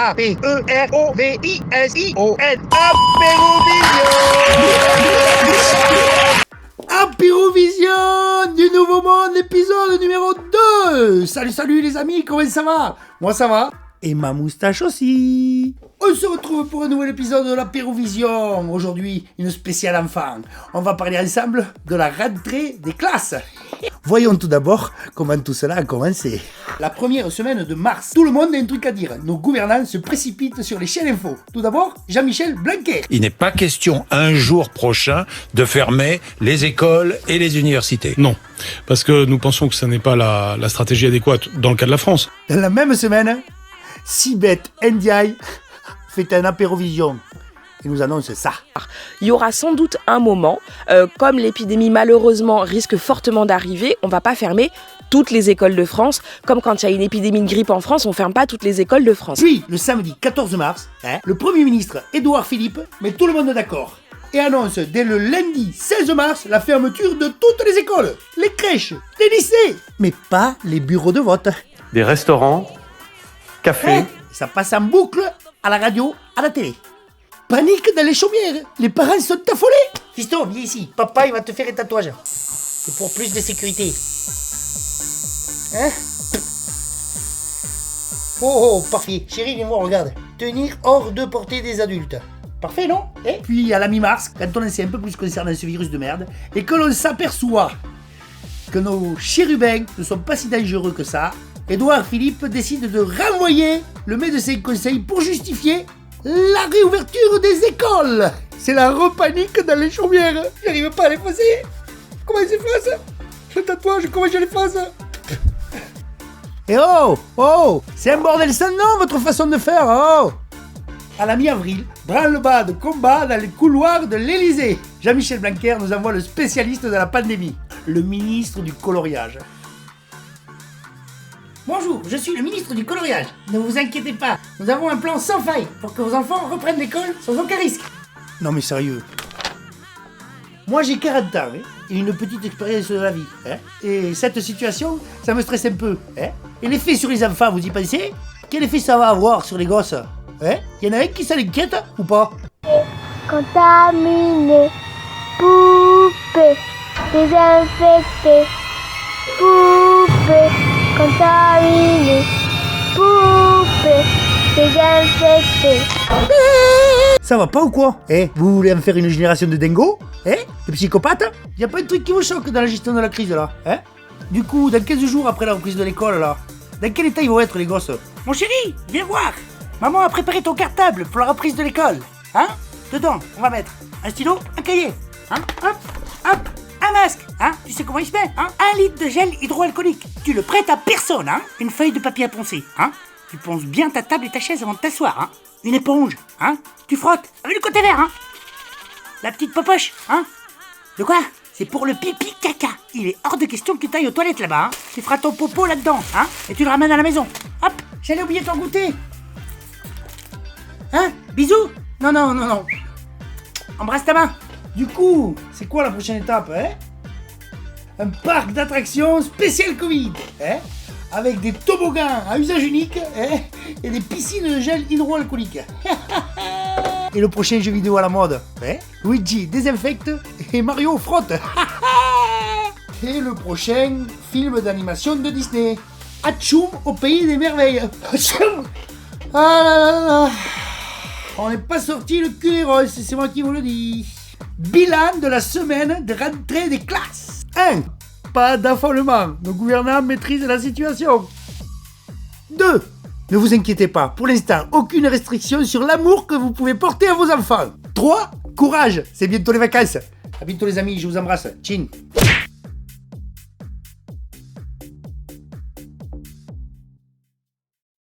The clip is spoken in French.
Apérovision. Apérovision du Nouveau Monde, épisode numéro 2. Salut les amis, comment ça va? Moi ça va. Et ma moustache aussi. On se retrouve pour un nouvel épisode de l'Apérovision. Aujourd'hui, une spéciale enfant. On va parler ensemble de la rentrée des classes. Voyons tout d'abord comment tout cela a commencé. La première semaine de mars, tout le monde a un truc à dire. Nos gouvernants se précipitent sur les chaînes info. Tout d'abord, Jean-Michel Blanquer. Il n'est pas question un jour prochain de fermer les écoles et les universités. Non, parce que nous pensons que ce n'est pas la stratégie adéquate dans le cas de la France. Dans la même semaine, Sibeth Ndiaye fait un apérovision. Il nous annonce ça. Il y aura sans doute un moment, comme l'épidémie malheureusement risque fortement d'arriver, on ne va pas fermer toutes les écoles de France. Comme quand il y a une épidémie de grippe en France, on ne ferme pas toutes les écoles de France. Puis, le samedi 14 mars, le Premier ministre Édouard Philippe met tout le monde d'accord et annonce dès le lundi 16 mars la fermeture de toutes les écoles, les crèches, les lycées, mais pas les bureaux de vote. Des restaurants, cafés. Ça passe en boucle à la radio, à la télé. Panique dans les chaumières, les parents sont affolés. Fiston, viens ici, papa il va te faire un tatouage. C'est pour plus de sécurité. Hein? Oh, parfait. Chérie, viens voir, regarde. Tenir hors de portée des adultes. Parfait, non? Puis à la mi-mars, quand on en sait un peu plus concernant ce virus de merde, et que l'on s'aperçoit que nos chérubins ne sont pas si dangereux que ça, Édouard Philippe décide de renvoyer le médecin conseil pour justifier la réouverture des écoles. C'est la repanique dans les chaumières. J'arrive pas à l'effacer. Comment il s'efface? Le tatouage, comment je l'efface? Et oh, c'est un bordel sans nom votre façon de faire, oh. À la mi-avril, branle-bas de combat dans les couloirs de l'Élysée. Jean-Michel Blanquer nous envoie le spécialiste de la pandémie, le ministre du coloriage. Bonjour, je suis le ministre du coloriage. Ne vous inquiétez pas, nous avons un plan sans faille pour que vos enfants reprennent l'école sans aucun risque. Non mais sérieux. Moi j'ai 40 ans et une petite expérience de la vie. Et cette situation, ça me stresse un peu. Et l'effet sur les enfants, vous y pensez? Quel effet ça va avoir sur les gosses? Y en a un qui s'en inquiète ou pas? Contaminé, poupée, désinfectée, poupée, contaminée, poupée, désinfectée. Ça va pas ou quoi? Vous voulez en faire une génération de dingo? De psychopathes? Y a pas un truc qui vous choque dans la gestion de la crise là? Du coup, dans 15 jours après la reprise de l'école là, dans quel état ils vont être les gosses? Mon chéri, viens voir! Maman a préparé ton cartable pour la reprise de l'école. Dedans, on va mettre un stylo, un cahier. Hop, un masque. Tu sais comment il se met? 1 litre de gel hydroalcoolique. Tu le prêtes à personne. Une feuille de papier à poncer. Tu ponces bien ta table et ta chaise avant de t'asseoir. Une éponge. Tu frottes avec le côté vert. La petite popoche. De quoi? C'est pour le pipi caca. Il est hors de question que tu ailles aux toilettes là-bas. Tu feras ton popo là-dedans. Et tu le ramènes à la maison. Hop, j'allais oublier ton goûter. Bisous? Non. Embrasse ta main. Du coup, c'est quoi la prochaine étape, Un parc d'attractions spécial Covid, avec des toboggans à usage unique, et des piscines de gel hydroalcoolique. Et le prochain jeu vidéo à la mode, Luigi désinfecte et Mario frotte. Et le prochain film d'animation de Disney, Atchoum au pays des merveilles. Atchoum. Ah là. On n'est pas sorti le cul des roses, c'est moi qui vous le dis. Bilan de la semaine de rentrée des classes. 1. Pas d'affolement, nos gouvernants maîtrisent la situation. 2. Ne vous inquiétez pas, pour l'instant, aucune restriction sur l'amour que vous pouvez porter à vos enfants. 3. Courage, c'est bientôt les vacances. À bientôt les amis, je vous embrasse. Tchin.